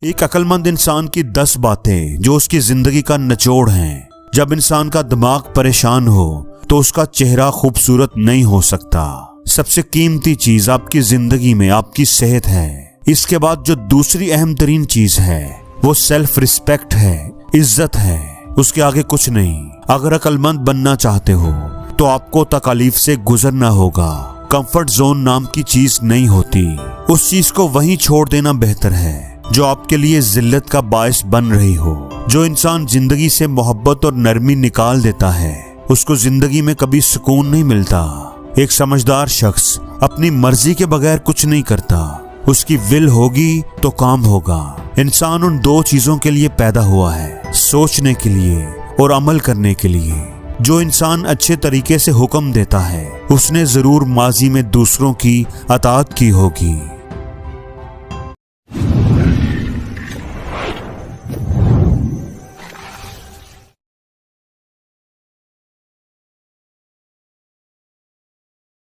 ایک عقلمند انسان کی 10 باتیں جو اس کی زندگی کا نچوڑ ہیں۔ جب انسان کا دماغ پریشان ہو تو اس کا چہرہ خوبصورت نہیں ہو سکتا۔ سب سے قیمتی چیز آپ کی زندگی میں آپ کی صحت ہے۔ اس کے بعد جو دوسری اہم ترین چیز ہے وہ سیلف ریسپیکٹ ہے، عزت ہے۔ اس کے آگے کچھ نہیں۔ اگر عقلمند بننا چاہتے ہو تو آپ کو تکالیف سے گزرنا ہوگا۔ کمفرٹ زون نام کی چیز نہیں ہوتی۔ اس چیز کو وہیں چھوڑ دینا بہتر ہے جو آپ کے لیے ذلت کا باعث بن رہی ہو۔ جو انسان زندگی سے محبت اور نرمی نکال دیتا ہے اس کو زندگی میں کبھی سکون نہیں ملتا۔ ایک سمجھدار شخص اپنی مرضی کے بغیر کچھ نہیں کرتا۔ اس کی ول ہوگی تو کام ہوگا۔ انسان ان 2 چیزوں کے لیے پیدا ہوا ہے، سوچنے کے لیے اور عمل کرنے کے لیے۔ جو انسان اچھے طریقے سے حکم دیتا ہے اس نے ضرور ماضی میں دوسروں کی اطاعت کی ہوگی۔